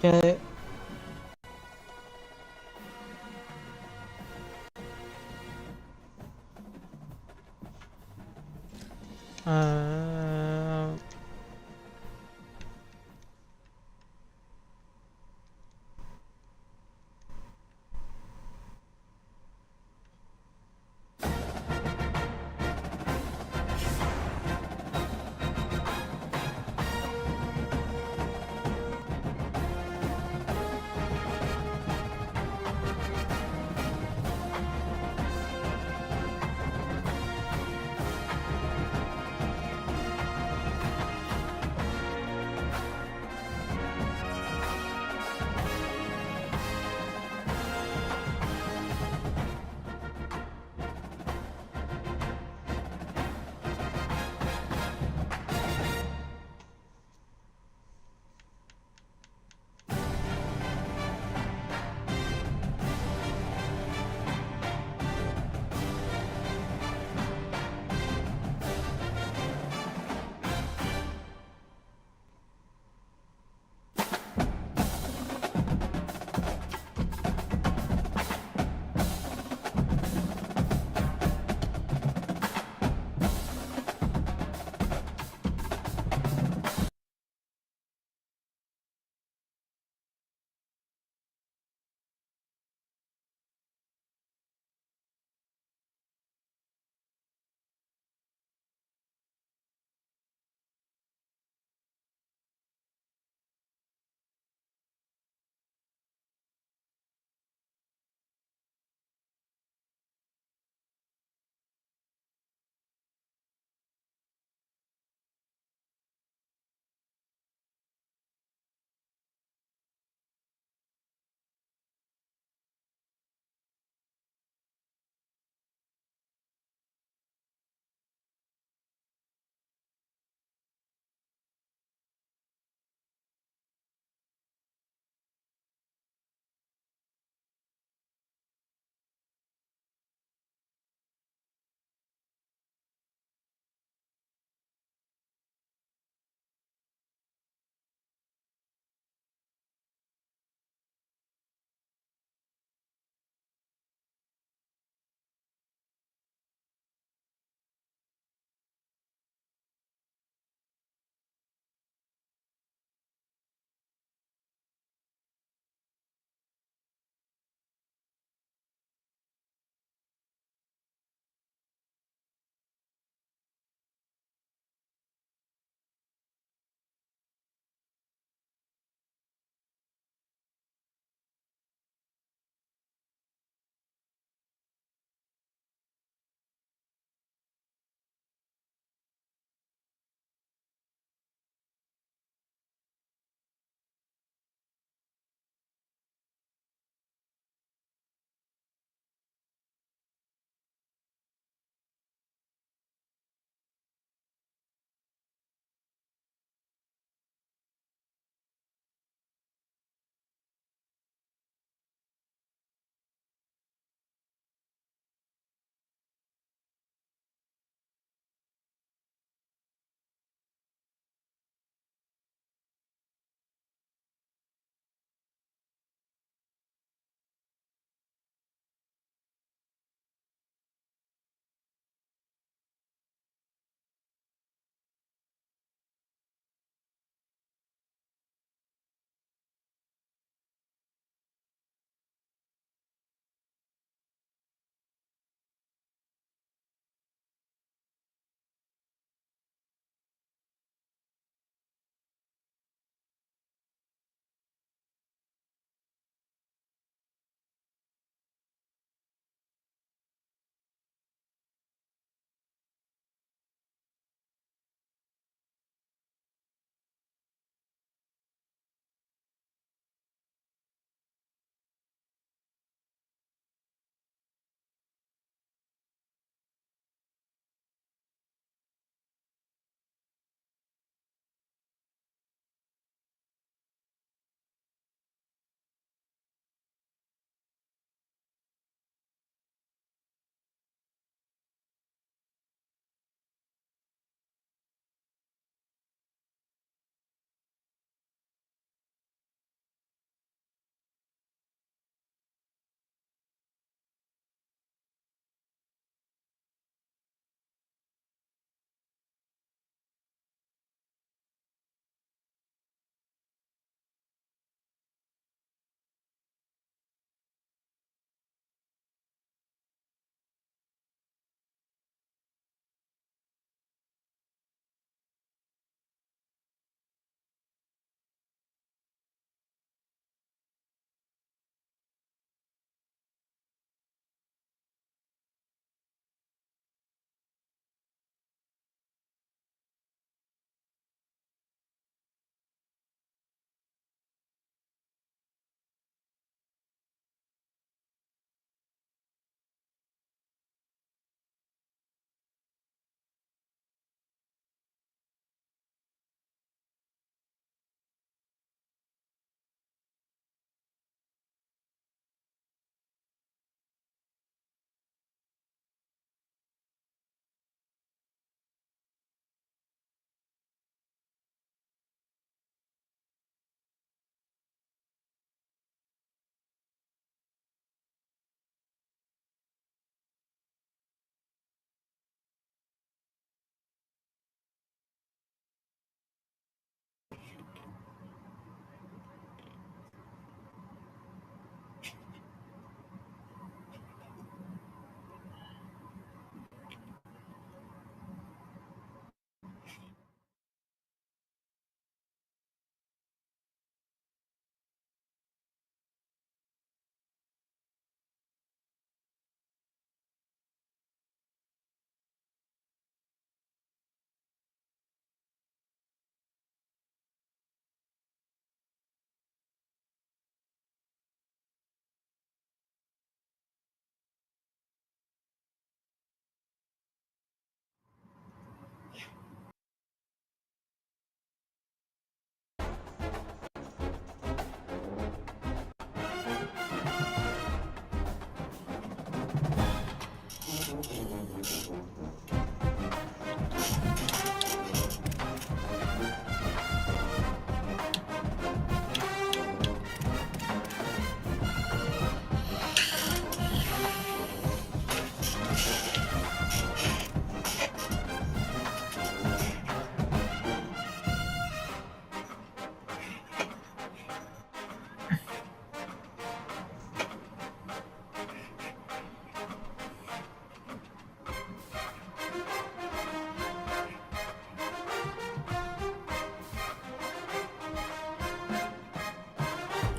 Que ah,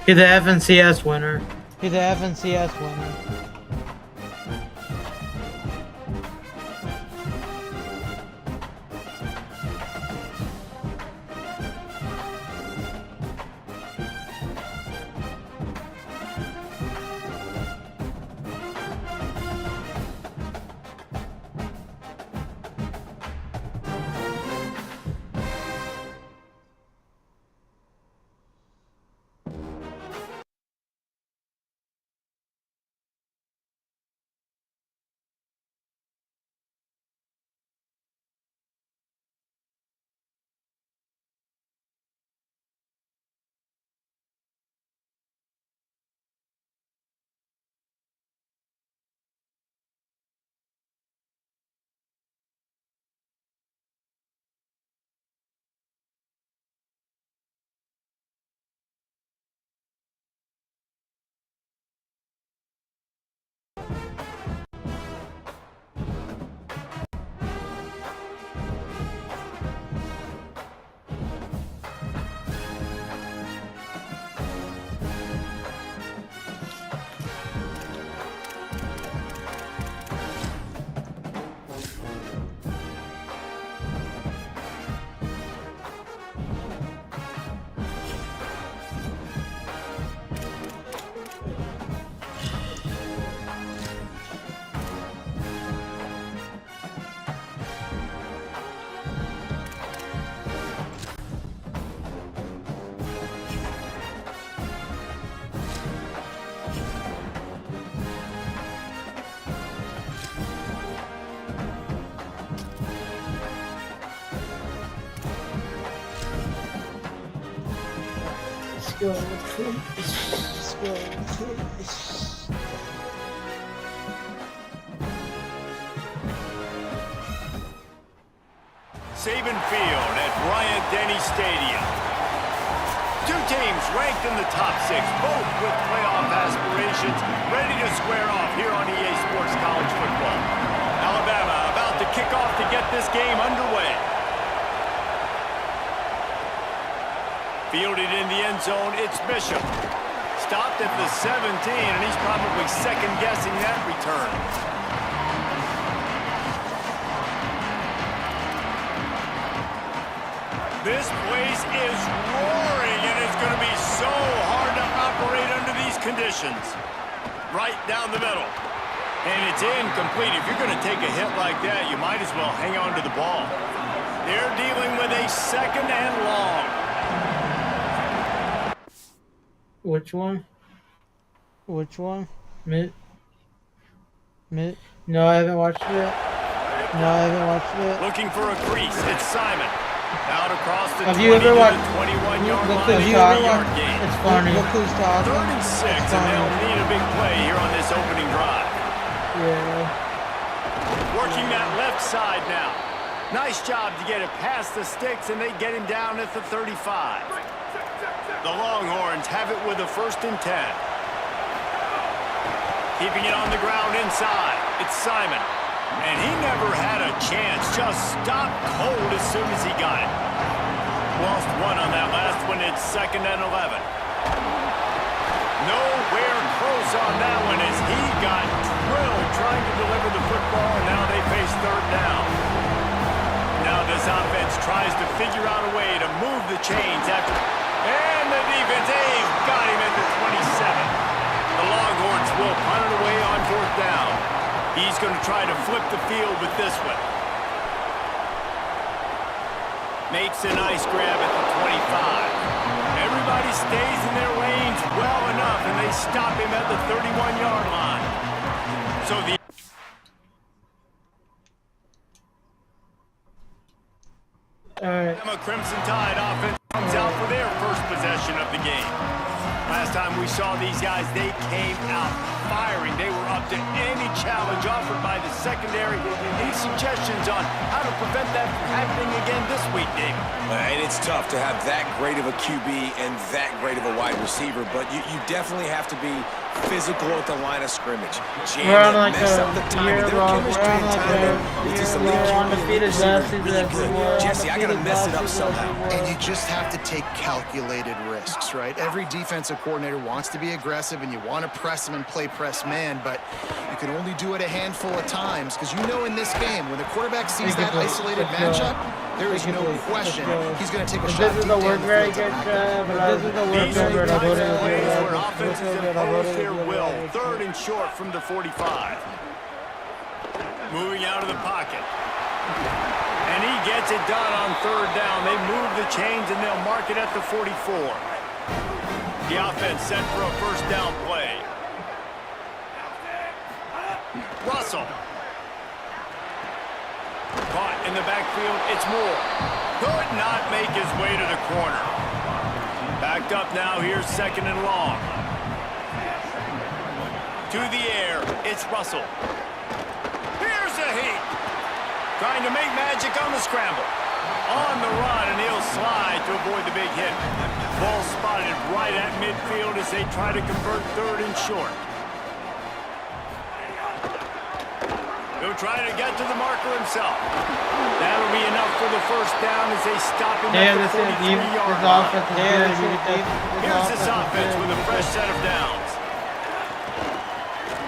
He's the FNCS winner. He's the FNCS winner. Let's go. Saban Field at Bryant-Denny Stadium. Two teams ranked in the top 6, both with playoff aspirations, ready to square off here on EA Sports College Football. Alabama about to kick off to get this game underway. Fielded in the end zone, it's Bishop. Stopped at the 17, and he's probably second-guessing that return. This place is roaring, and it's going to be so hard to operate under these conditions. Right down the middle. And it's incomplete. If you're going to take a hit like that, you might as well hang on to the ball. They're dealing with a second and long. Which one? Which one? Mid? No, I haven't watched it. Looking for a crease. It's Simon. Out across the 21-yard line. It's funny. Look who's talking. 3rd and 6, and they'll need a big play here on this opening drive. Yeah. Working that left side now. Nice job to get it past the sticks, and they get him down at the 35. The Longhorns have it with a 1st and 10. Keeping it on the ground inside. It's Simon. And he never had a chance. Just stopped cold as soon as he got it. Lost one on that last one. It's 2nd and 11. Nowhere close on that one as he got drilled trying to deliver the football, and now they face 3rd down. Now this offense tries to figure out a way to move the chains after... And the defense, they've got him at the 27. The Longhorns will punt it away on 4th down. He's going to try to flip the field with this one. Makes a nice grab at the 25. Everybody stays in their lanes well enough, and they stop him at the 31-yard line. So the Crimson Tide offense comes out for their first possession of the game. Last time we saw these guys, they came out firing. They were up to any challenge offered by the secondary. Any suggestions on how to prevent that from happening again this week, David? And it's tough to have that great of a QB and that great of a wide receiver, but you definitely have to be physical at the line of scrimmage. We're on like mess a up the timing. year Their long, chemistry we're on and like timing is just a elite year long QB and defeated receiver last is season. really good. Jesse, I gotta mess it up somehow. And you just have to take calculated risks, right? Every defensive coordinator wants to be aggressive, and you want to press them and play press man, but you can only do it a handful of times because you know in this game, when the quarterback sees that isolated matchup, there is no question he's going to take a shot deep down the field. Very good, but this is the work These are the types of plays where good. offenses impose their will. 3rd and short from the 45. Moving out of the pocket. And he gets it done on 3rd down. They move the chains, and they'll mark it at the 44. The offense set for a 1st down play. Russell. Caught in the backfield. It's Moore. Could not make his way to the corner. Backed up now. Here's 2nd and long. To the air. It's Russell. Here's a heat. Trying to make magic on the scramble. On the run, and he'll slide to avoid the big hit. Ball spotted right at midfield as they try to convert 3rd and short. He'll try to get to the marker himself. That'll be enough for the 1st down as they stop him at the 43-yard line. Here's this offense with a fresh set of downs.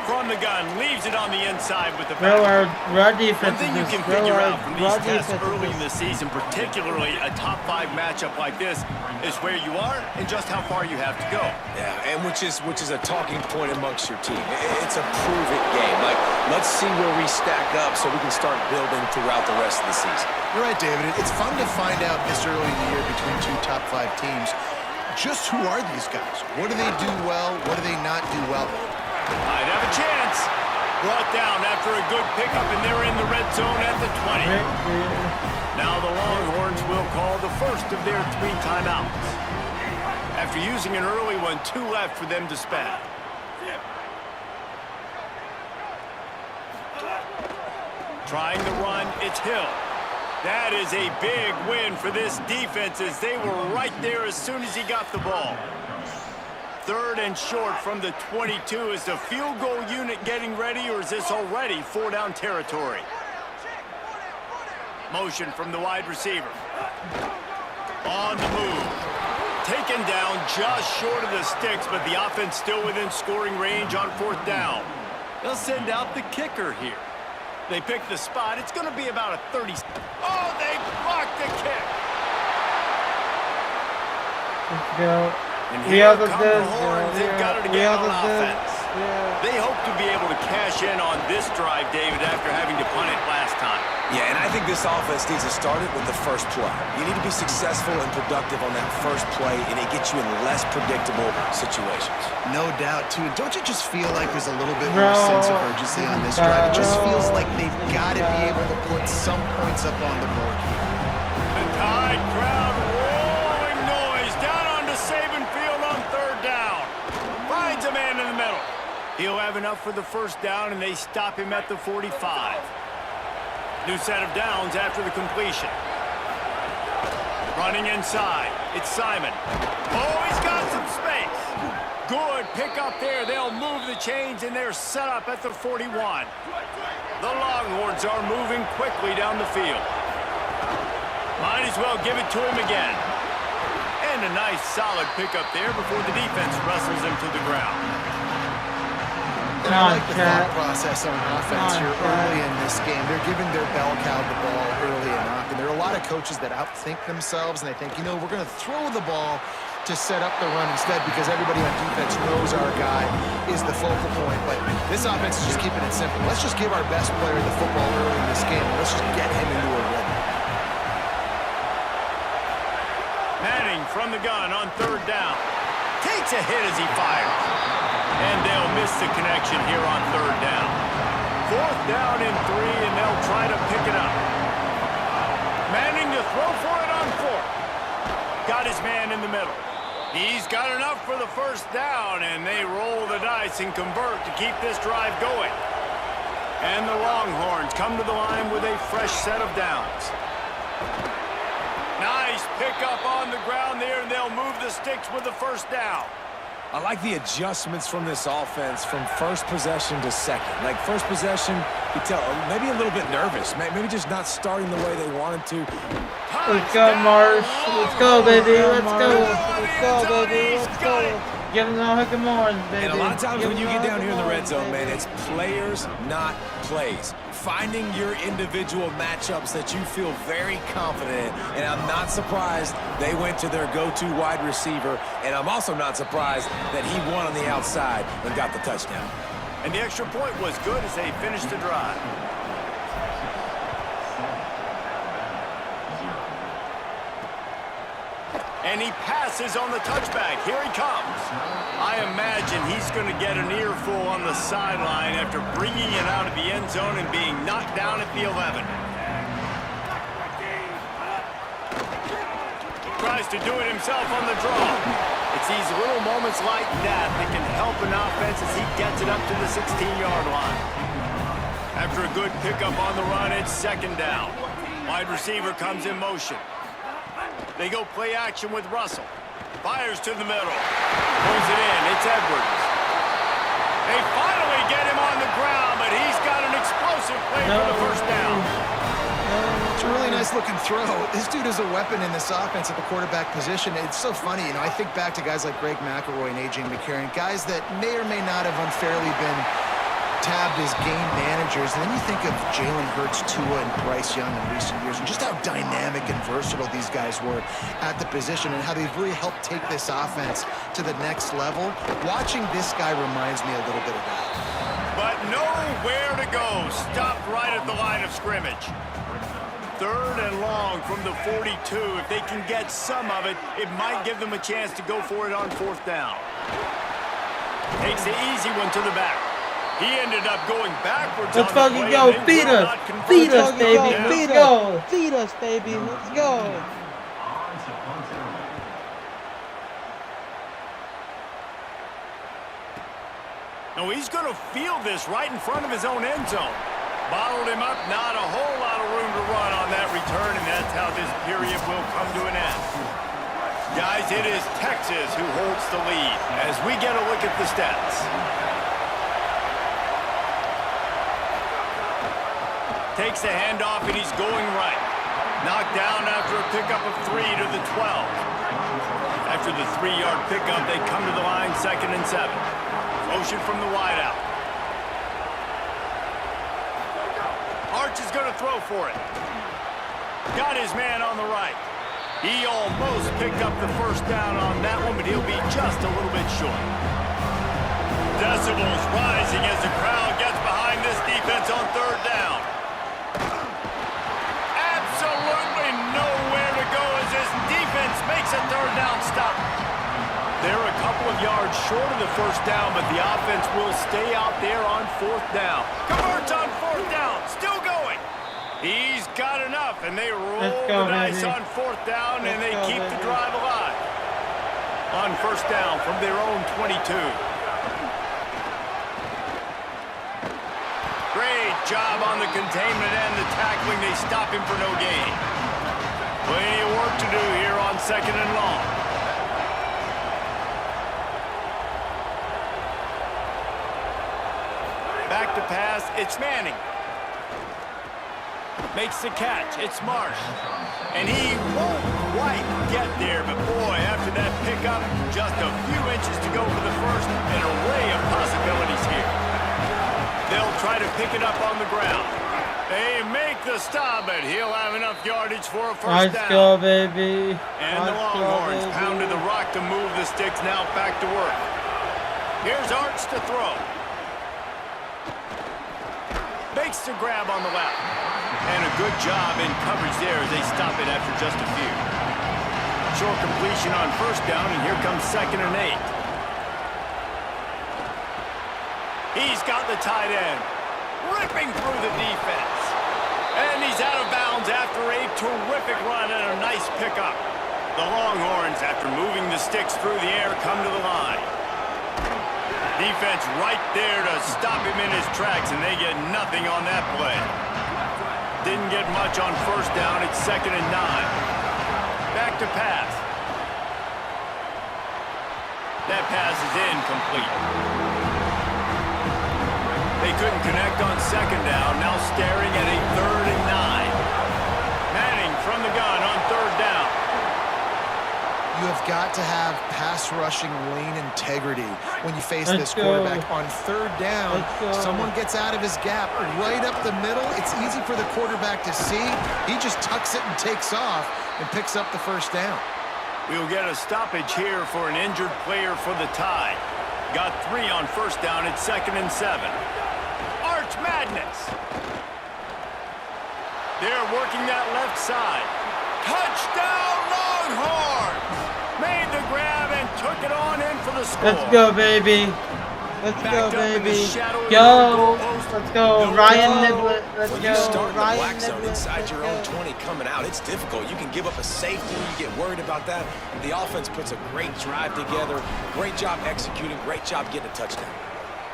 From the gun, leaves it on the inside with the back. Our defense One thing you can figure out from these tests early in the season, particularly a top 5 matchup like this, is where you are and just how far you have to go. Yeah, and which is a talking point amongst your team. It's a prove-it game. Like, let's see where we stack up so we can start building throughout the rest of the season. You're right, David. It's fun to find out this early in the year between 2 top 5 teams. Just who are these guys? What do they do well? What do they not do well? Might have a chance. Brought down after a good pickup, and they're in the red zone at the 20. Now the Longhorns will call the first of their 3 timeouts. After using an early one, 2 left for them to spend. Trying the run, it's Hill. That is a big win for this defense as they were right there as soon as he got the ball. 3rd and short from the 22. Is the field goal unit getting ready, or is this already 4-down territory? Motion from the wide receiver. On the move. Taken down just short of the sticks, but the offense still within scoring range on 4th down. They'll send out the kicker here. They pick the spot. It's going to be about a 30. Oh, they blocked the kick. Let's go. And here come the Horns. They've got it again on offense. Yeah. They hope to be able to cash in on this drive, David, after having to punt it last time. Yeah, and I think this offense needs to start it with the first play. You need to be successful and productive on that first play, and it gets you in less predictable situations. No doubt, too. Don't you just feel like there's a little bit more sense of urgency on this drive? It just feels like they've got to be able to put some points up on the board here. The Tide crowd rolling noise down onto Saban Field on 3rd down. Finds a man in the middle. He'll have enough for the 1st down, and they stop him at the 45. New set of downs after the completion. Running inside. It's Simon. Oh, he's got some space. Good pickup there. They'll move the chains, and they're set up at the 41. The Longhorns are moving quickly down the field. Might as well give it to him again. And a nice solid pickup there before the defense wrestles him to the ground. And I like the thought process on offense here early in this game. They're giving their bell cow the ball early enough. And there are a lot of coaches that outthink themselves, and they think, you know, we're going to throw the ball to set up the run instead because everybody on defense knows our guy is the focal point. But this offense is just keeping it simple. Let's just give our best player the football early in this game. Let's just get him into a rhythm. Manning from the gun on 3rd down. Takes a hit as he fires. And they'll miss the connection here on 3rd down. 4th down and 3, and they'll try to pick it up. Manning to throw for it on 4th. Got his man in the middle. He's got enough for the 1st down, and they roll the dice and convert to keep this drive going. And the Longhorns come to the line with a fresh set of downs. Nice pickup on the ground there, and they'll move the sticks with the 1st down. I like the adjustments from this offense from first possession to second. Like first possession, you tell maybe a little bit nervous, maybe just not starting the way they wanted to. Let's go, Marsh. Let's go, baby. Let's go. Let's go, baby. Let's go. Give them a hook and morning, baby. And a lot of times when you get down here in the red zone, man, it's players, not plays. Finding your individual matchups that you feel very confident in. And I'm not surprised they went to their go-to wide receiver. And I'm also not surprised that he won on the outside and got the touchdown. And the extra point was good as they finished the drive. And he passes on the touchback. Here he comes. I imagine he's going to get an earful on the sideline after bringing it out of the end zone and being knocked down at the 11. Tries to do it himself on the draw. It's these little moments like that that can help an offense as he gets it up to the 16-yard line. After a good pickup on the run, it's second down. Wide receiver comes in motion. They go play action with Russell. Fires to the middle. Pulls it in. It's Edwards. They finally get him on the ground, but he's got an explosive play for the first down. It's a really nice looking throw. This dude is a weapon in this offense at the quarterback position. It's so funny, you know, I think back to guys like Greg McElroy and A.J. McCarron, guys that may or may not have unfairly been tabbed as game managers. And then you think of Jalen Hurts, Tua, and Bryce Young in recent years, and just how dynamic and versatile these guys were at the position and how they've really helped take this offense to the next level. Watching this guy reminds me a little bit of that. But nowhere to go. Stopped right at the line of scrimmage. Third and long from the 42. If they can get some of it, it might give them a chance to go for it on fourth down. Takes the easy one to the back. He ended up going backwards. Let's on the fucking play, go. and they Feed will us. not convert Feed it. us, baby. Let's Let's go. Feed us, baby. Let's go. No, he's going to field this right in front of his own end zone. Bottled him up. Not a whole lot of room to run on that return, and that's how this period will come to an end. Guys, it is Texas who holds the lead as we get a look at the stats. Takes the handoff, and he's going right. Knocked down after a pickup of 3 to the 12. After the 3-yard pickup, they come to the line, 2nd and 7. Motion from the wideout. Arch is going to throw for it. Got his man on the right. He almost picked up the first down on that one, but he'll be just a little bit short. Decibels rising as the crowd gets behind this defense on third down. Absolutely nowhere to go as this defense makes a third down stop. They're a couple of yards short of the first down, but the offense will stay out there on fourth down. Converts on fourth down, still going. He's got enough, and they roll the dice on fourth down, and they keep the drive alive. On first down from their own 22. Great job on the containment and the tackling. They stop him for no gain. Plenty of work to do here on 2nd and long. Back to pass, it's Manning. Makes the catch, it's Marsh. And he won't quite get there, but boy, after that pickup, just a few inches to go for the first. An array of possibilities here. They'll try to pick it up on the ground. They make the stop, but he'll have enough yardage for a first down. Let's go, baby. And the Longhorns pounded the rock to move the sticks, now back to work. Here's Arch to throw. Makes the grab on the left. And a good job in coverage there as they stop it after just a few. Short completion on first down, and here comes 2nd and 8. He's got the tight end. Ripping through the defense. And he's out of bounds after a terrific run and a nice pickup. The Longhorns, after moving the sticks through the air, come to the line. Defense right there to stop him in his tracks, and they get nothing on that play. Didn't get much on first down. It's 2nd and 9. Back to pass. That pass is incomplete. They couldn't connect on second down. Now staring at a 3rd and 9. Manning from the gun on 3rd down. You have got to have pass rushing lane integrity when you face this quarterback. On 3rd down, someone gets out of his gap right up the middle. It's easy for the quarterback to see. He just tucks it and takes off and picks up the 1st down. We'll get a stoppage here for an injured player for the Tide. Got 3 on 1st down. It's 2nd and 7. Arch Madness. They're working that left side. Touchdown Longhorns! Made the grab and took it on in for the score. Let's go, baby. Let's go, baby. Go. Let's go. Ryan Niblett. Let's When go. you start in the Ryan black zone Niblett. inside Let's your own go. 20 coming out, it's difficult. You can give up a safety. You get worried about that. The offense puts a great drive together. Great job executing. Great job getting a touchdown.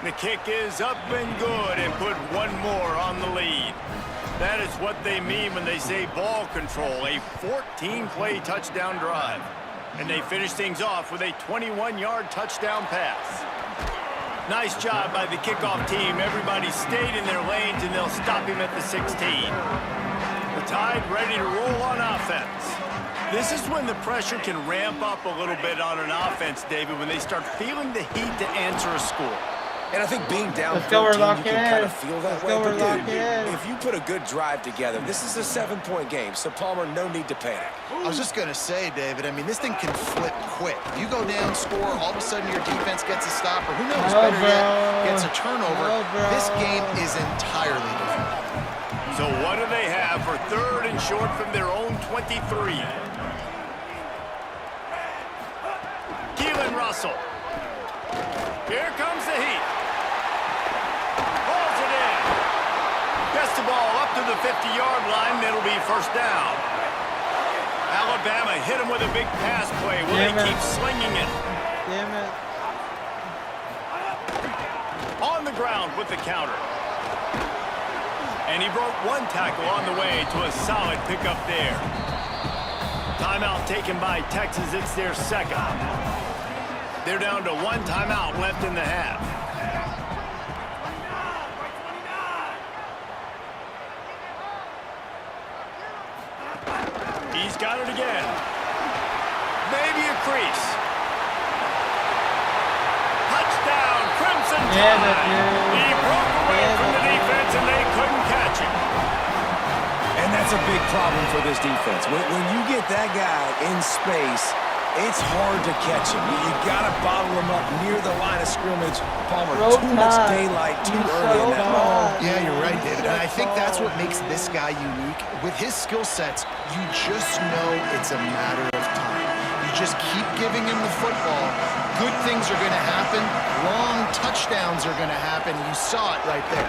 The kick is up and good and put one more on the lead. That is what they mean when they say ball control, a 14-play touchdown drive. And they finish things off with a 21-yard touchdown pass. Nice job by the kickoff team. Everybody stayed in their lanes, and they'll stop him at the 16. The Tide ready to roll on offense. This is when the pressure can ramp up a little bit on an offense, David, when they start feeling the heat to answer a score. And I think being down Let's go, 13, we're you locking can kind in. of feel that Let's way. go, we're But locking in. if you put a good drive together, this is a 7-point game, so Palmer, no need to panic. I was just going to say, David, I mean, this thing can flip quick. You go down, score, all of a sudden your defense gets a stop, or who knows, No, better bro. yet, gets a turnover. No, bro. This game is entirely different. So what do they have for 3rd and short from their own 23? Keelan Russell. Here comes the heat. Pulls it in. Gets the ball up to the 50-yard line. It'll be 1st down. Alabama hit him with a big pass play. Will they keep slinging it? Damn it. On the ground with the counter. And he broke one tackle on the way to a solid pickup there. Timeout taken by Texas. It's their 2nd. They're down to 1 timeout left in the half. He's got it again. Maybe a crease. Touchdown, Crimson Tide. Yeah, that's good. He broke away from the defense and they couldn't catch him. And that's a big problem for this defense. When you get that guy in space, it's hard to catch him. You got to bottle him up near the line of scrimmage. Palmer, Roll too much Tide. daylight too You early in so that ball. bad. Yeah, you're right, David. And I think that's what makes this guy unique. With his skill sets, you just know it's a matter of time. You just keep giving him the football. Good things are going to happen. Long touchdowns are going to happen. You saw it right there.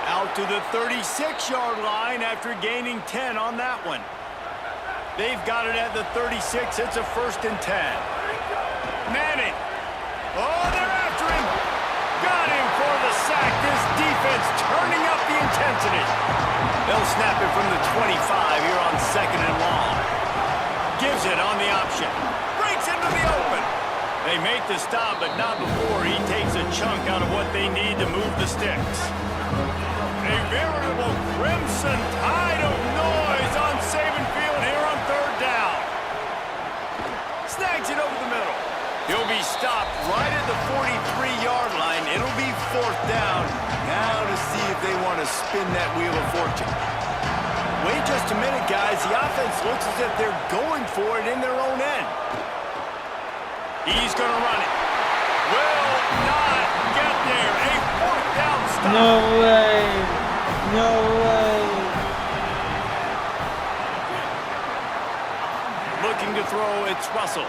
Out to the 36-yard line after gaining 10 on that one. They've got it at the 36. It's a 1st and 10. Manning. Oh, they're after him. Got him for the sack. This defense turning up the intensity. They'll snap it from the 25 here on 2nd and long. Gives it on the option. Breaks into the open. They make the stop, but not before he takes a chunk out of what they need to move the sticks. A veritable Crimson Tide of noise on Saban Field here on 3rd down. Snags it over the middle. He'll be stopped right at the 43-yard line. It'll be 4th down. Now to see if they want to spin that wheel of fortune. Wait just a minute, guys. The offense looks as if they're going for it in their own end. He's going to run it. Will not get there. A 4th down stop. No way. No way. Looking to throw, it's Russell.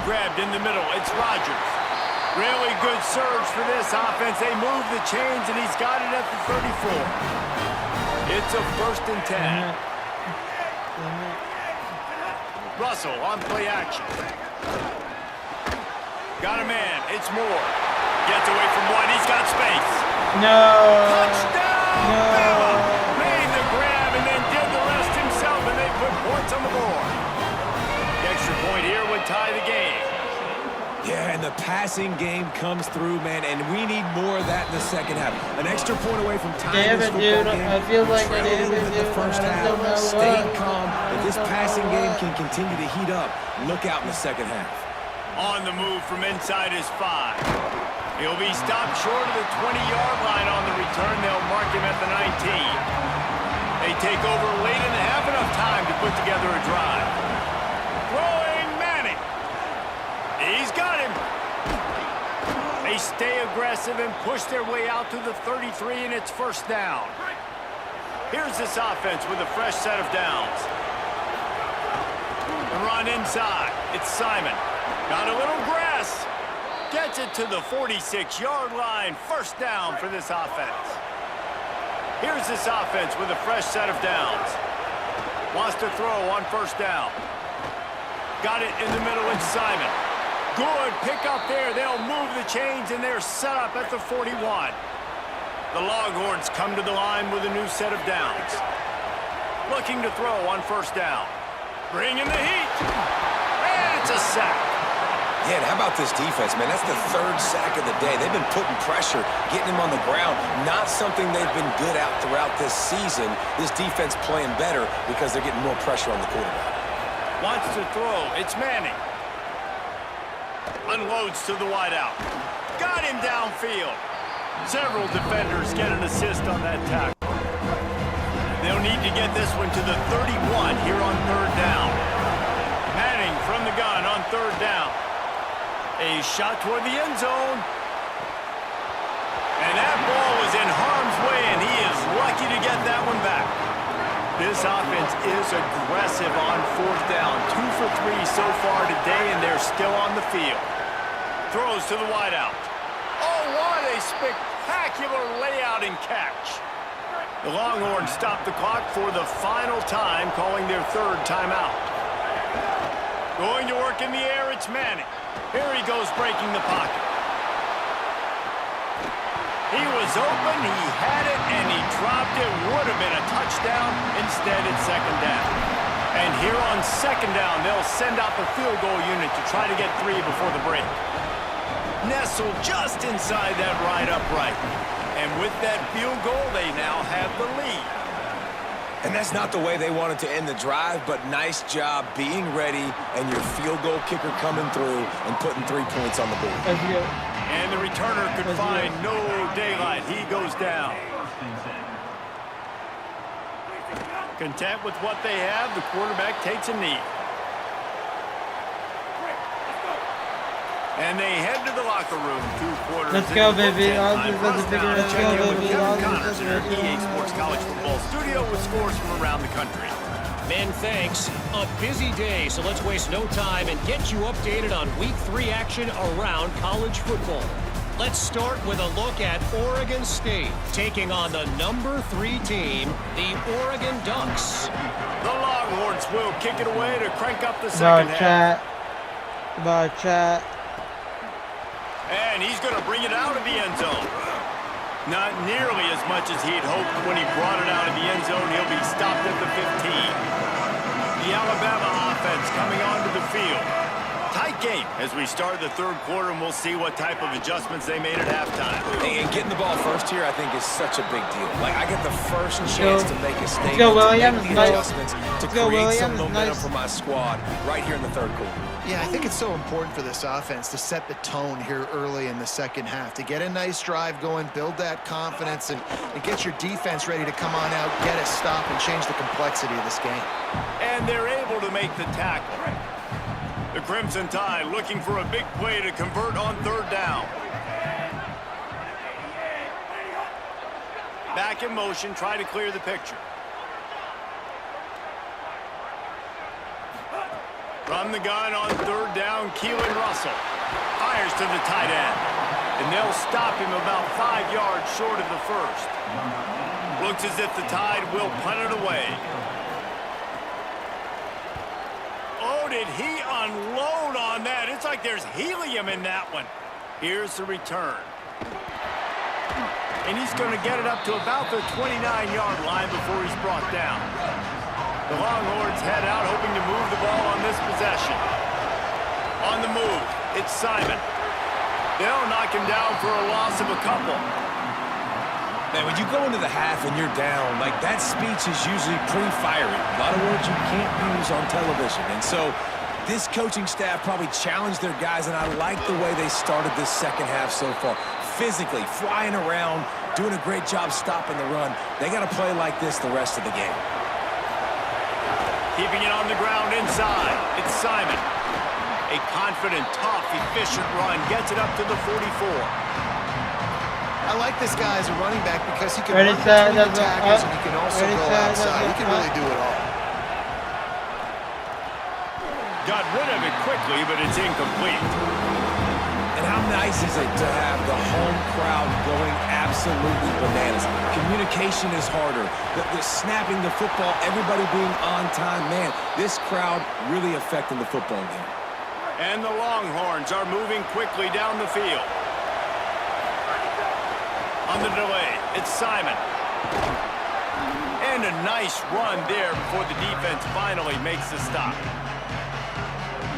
Grabbed in the middle, it's Rodgers. Really good surge for this offense. They move the chains, and he's got it at the 34. It's a 1st and 10. Russell on play action. Got a man, it's Moore. Gets away from one, he's got space. No. Touchdown! No. Bama made the grab and then did the rest himself, and they put points on the board. The extra point here would tie the game. the passing game comes through, man, and we need more of that in the second half. An extra point away from tying Damn this it, football dude. game. I feel like I Trailed did in the first I half. don't know Staying what. calm. If this passing game can continue to heat up, look out in the second half. On the move from inside his 5. He'll be stopped short of the 20-yard line on the return. They'll mark him at the 19. They take over late in the half, enough time to put together a drive. Throwing Manning. He's got him. They stay aggressive and push their way out to the 33, and it's first down. Here's this offense with a fresh set of downs. The run inside. It's Simon. Got a little grass. Gets it to the 46-yard line. First down for this offense. Here's this offense with a fresh set of downs. Wants to throw on first down. Got it in the middle. It's Simon. Good pick up there. They'll move the chains, and they're set up at the 41. The Longhorns come to the line with a new set of downs. Looking to throw on first down. Bringing the heat. And it's a sack. Yeah, and how about this defense, man? That's the 3rd sack of the day. They've been putting pressure, getting him on the ground. Not something they've been good at throughout this season. This defense playing better because they're getting more pressure on the quarterback. Wants to throw. It's Manning. Unloads to the wideout. Got him downfield. Several defenders get an assist on that tackle. They'll need to get this one to the 31 here on third down. Manning from the gun on third down. A shot toward the end zone. And that ball was in harm's way, and he is lucky to get that one back. This offense is aggressive on fourth down. 2 for 3 so far today, and they're still on the field. Throws to the wideout. Oh, what a spectacular layout and catch. The Longhorns stop the clock for the final time, calling their 3rd timeout. Going to work in the air, it's Manning. Here he goes, breaking the pocket. He was open, he had it, and he dropped it. Would have been a touchdown. Instead, it's second down. And here on second down, they'll send out the field goal unit to try to get 3 before the break. Nestled just inside that right upright. And with that field goal, they now have the lead. And that's not the way they wanted to end the drive, but nice job being ready and your field goal kicker coming through and putting 3 points on the board. And the returner could find no daylight. He goes down. Content with what they have, the quarterback takes a knee. And they head to the locker room. 2 quarters. Let's go, baby. All All these figure Let's it out, check in with baby. Kevin All Connors in our these EA Sports College Football Studio with scores from around the country. Men, thanks. A busy day, so let's waste no time and get you updated on Week 3 action around college football. Let's start with a look at Oregon State, taking on the number 3 team, the Oregon Ducks. The Longhorns will kick it away to crank up the second half. Bye, chat. And he's going to bring it out of the end zone. Not nearly as much as he'd hoped when he brought it out of the end zone. He'll be stopped at the 15. The Alabama offense coming onto the field. Tight game as we start the 3rd quarter, and we'll see what type of adjustments they made at halftime. And getting the ball first here, I think, is such a big deal. Like, I get the first chance to make a statement, go, to Williams. make the Nice. adjustments, to Go, create some Williams. momentum Nice. for my squad right here in the 3rd quarter. Yeah, I think it's so important for this offense to set the tone here early in the second half, to get a nice drive going, build that confidence, and get your defense ready to come on out, get a stop, and change the complexity of this game. And they're able to make the tackle. The Crimson Tide looking for a big play to convert on 3rd down. Back in motion, try to clear the picture. From the gun on 3rd down, Keelan Russell fires to the tight end. And they'll stop him about 5 yards short of the first. Looks as if the Tide will punt it away. Oh, did he unload on that? It's like there's helium in that one. Here's the return. And he's going to get it up to about the 29-yard line before he's brought down. The Longhorns head out hoping to move the ball on this possession. On the move, it's Simon. They'll knock him down for a loss of a couple. Man, when you go into the half and you're down, like that speech is usually pretty fiery. A lot of words you can't use on television. And so this coaching staff probably challenged their guys, and I like the way they started this second half so far. Physically, flying around, doing a great job stopping the run. They got to play like this the rest of the game. Keeping it on the ground inside. It's Simon. A confident, tough, efficient run. Gets it up to the 44. I like this guy as a running back because he can Ready, run set, between the let's go. tackles and he can also Ready, go set, outside. let's He can go. really do it all. Got rid of it quickly, but it's incomplete. And how nice is it to have the home crowd going absolutely bananas? Communication is harder. The snapping the football, everybody being on time. Man, this crowd really affecting the football game. And the Longhorns are moving quickly down the field. On the delay, it's Simon. And a nice run there before the defense finally makes the stop.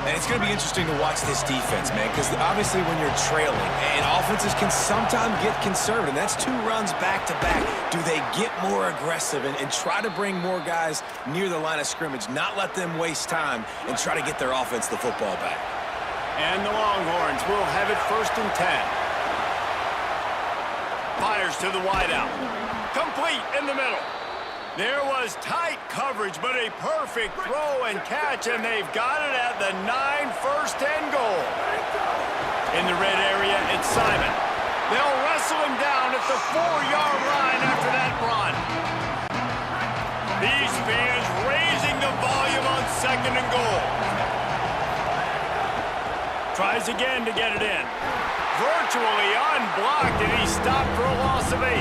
And it's going to be interesting to watch this defense, man, because obviously when you're trailing, and offenses can sometimes get conservative. That's 2 runs back-to-back. Do they get more aggressive and try to bring more guys near the line of scrimmage, not let them waste time, and try to get their offense the football back? And the Longhorns will have it 1st and 10. Fires to the wideout. Complete in the middle. There was tight coverage, but a perfect throw and catch, and they've got it at the 9, 1st and goal. In the red area, it's Simon. They'll wrestle him down at the 4-yard line after that run. These fans raising the volume on 2nd and goal. Tries again to get it in. Virtually unblocked, and he stopped for a loss of 8.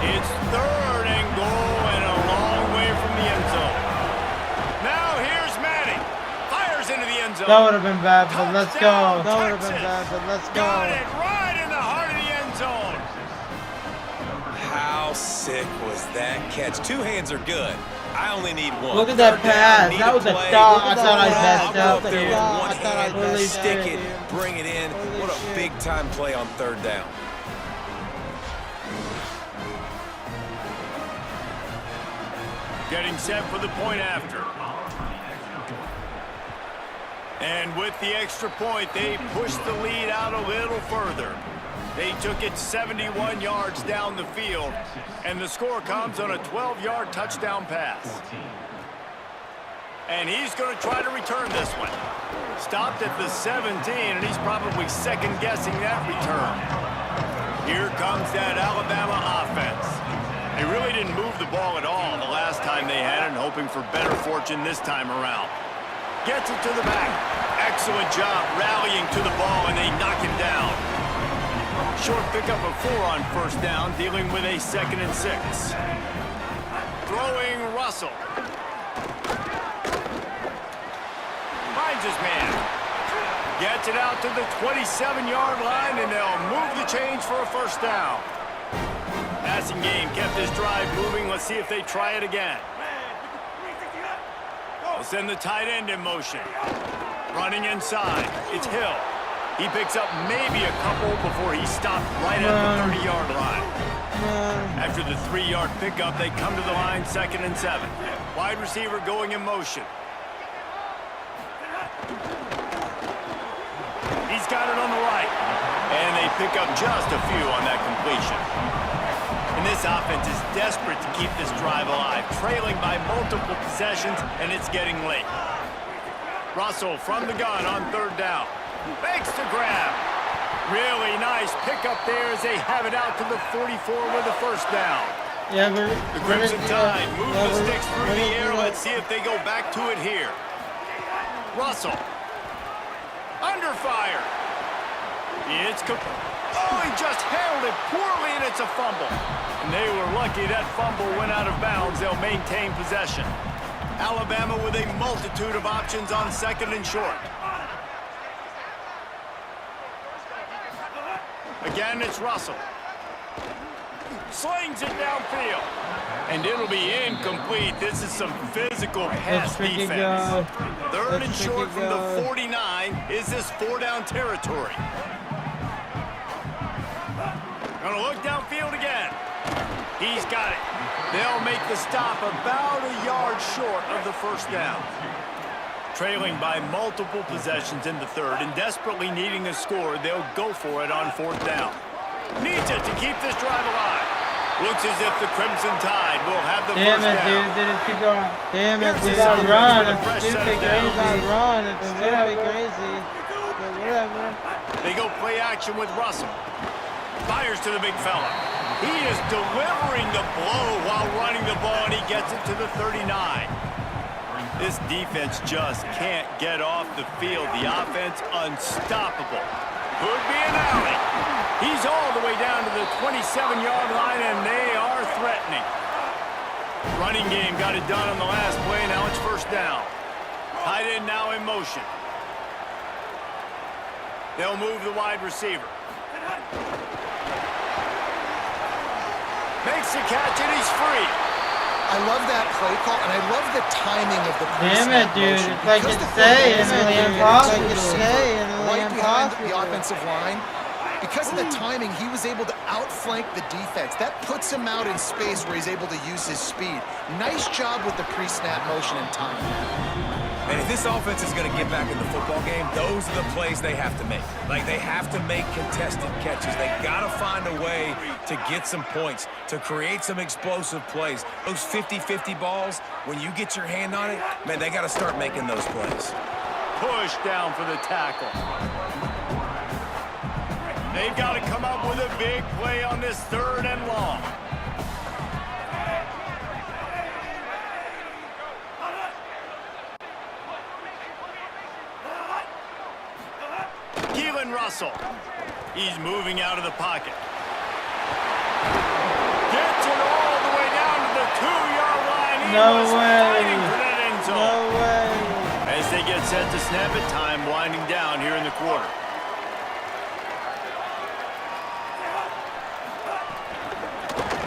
It's 3rd and goal and a long way from the end zone. Now here's Manning. Fires into the end zone. That would have been bad, but let's go. Touchdown, That would have been Texas. bad, but let's go. Got it right in the heart of the end zone. How sick was that catch? 2 hands are good. I only need 1. Look at that 3rd down, pass. need That was a play. dog. I thought I I'll messed go up. up there with Yeah, one I thought I hand, really stick did, it, dude. bring it in. What a big-time play on 3rd down. Getting set for the point after. And with the extra point, they pushed the lead out a little further. They took it 71 yards down the field, and the score comes on a 12-yard touchdown pass. And he's going to try to return this one. Stopped at the 17, and he's probably second-guessing that return. Here comes that Alabama offense. They really didn't move the ball at all the last time they had it, and hoping for better fortune this time around. Gets it to the back. Excellent job rallying to the ball, and they knock him down. Short pickup of 4 on 1st down, dealing with a 2nd and 6. Throwing Russell. Finds his man. Gets it out to the 27-yard line, and they'll move the chains for a 1st down. Passing game kept this drive moving. Let's see if they try it again. They'll send the tight end in motion. Running inside, it's Hill. He picks up maybe a couple before he stopped right at the 30-yard line. After the 3-yard pickup, they come to the line 2nd and 7. Wide receiver going in motion. He's got it on the right. And they pick up just a few on that completion. And this offense is desperate to keep this drive alive, trailing by multiple possessions, and it's getting late. Russell from the gun on 3rd down. Makes the grab. Really nice pickup there as they have it out to the 44 with a 1st down. Yeah, The Crimson Tide move the sticks through the air. Let's see if they go back to it here. Russell. Under fire. It's oh, he just handled it poorly, and it's a fumble. And they were lucky that fumble went out of bounds. They'll maintain possession. Alabama with a multitude of options on 2nd and short. Again, it's Russell. Slings it downfield. And it'll be incomplete. This is some physical pass defense. 3rd and short from the 49. Is this 4-down territory? Gonna look downfield again. He's got it. They'll make the stop about a yard short of the first down. Trailing by multiple possessions in the third and desperately needing a score, they'll go for it on fourth down. Needs it to keep this drive alive. Looks as if the Crimson Tide will have the Damn first it, down. dude. Did it keep going? Damn it, Here's dude. the I Steelers run. with a It's fresh set stupid of crazy. downs. I run. It's stupid crazy. But whatever. They go play action with Russell. Fires to the big fella. He is delivering the blow while running the ball, and he gets it to the 39. This defense just can't get off the field. The offense unstoppable. Could be an alley. He's all the way down to the 27-yard line, and they are threatening. Running game got it done on the last play. Now it's first down. Tight end now in motion. They'll move the wide receiver. Makes the catch, and he's free. I love that play call, and I love the timing of the Damn it, pre-snap dude. motion. It's like Because it's the quarterback is saying, in impossible. the It's receiver saying, right behind the impossible. offensive line. Because of the timing, he was able to outflank the defense. That puts him out in space where he's able to use his speed. Nice job with the pre-snap motion and timing. And if this offense is going to get back in the football game, those are the plays they have to make. Like, they have to make contested catches. They got to find a way to get some points, to create some explosive plays. Those 50-50 balls, when you get your hand on it, man, they got to start making those plays. Push down for the tackle. They've got to come up with a big play on this third and long. Keelan Russell. He's moving out of the pocket. Gets it all the way down to the 2-yard line. He No was way. fighting for that end zone. No way. As they get set to snap it, time winding down here in the quarter.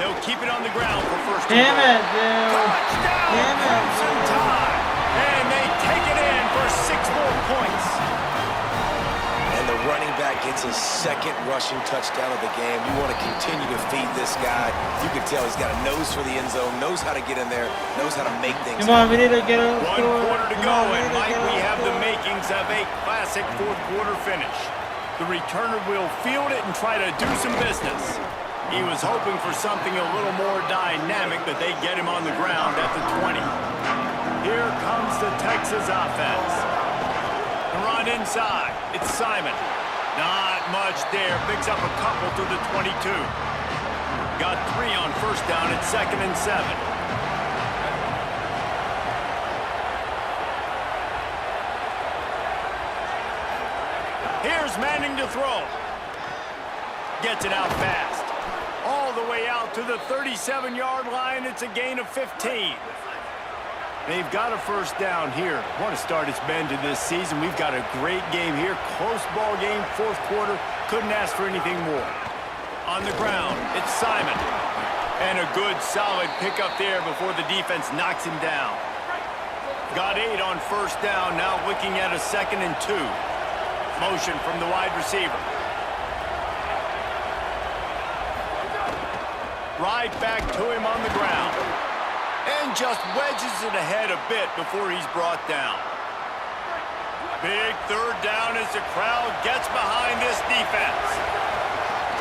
They'll keep it on the ground for first and Damn goal. it, dude. Touchdown, Damn it. Crimson Tide. And they take it in for 6 more points. And the running back gets his second rushing touchdown of the game. You want to continue to feed this guy. You can tell he's got a nose for the end zone, knows how to get in there, knows how to make things Come on, we need to get a One score. quarter to Come go, on, and need to might get we a have the score. makings of a classic fourth-quarter finish. The returner will field it and try to do some business. He was hoping for something a little more dynamic, but they get him on the ground at the 20. Here comes the Texas offense. And run inside. It's Simon. Not much there. Picks up a couple to the 22. Got 3 on first down at 2nd and 7. Here's Manning to throw. Gets it out fast. All the way out to the 37-yard line. It's a gain of 15. They've got a first down here. What a start it's been to this season. We've got a great game here. Close ball game, fourth quarter. Couldn't ask for anything more. On the ground, it's Simon. And a good, solid pickup there before the defense knocks him down. Got 8 on first down. Now looking at a 2nd and 2. Motion from the wide receiver. Right back to him on the ground. And just wedges it ahead a bit before he's brought down. Big third down as the crowd gets behind this defense.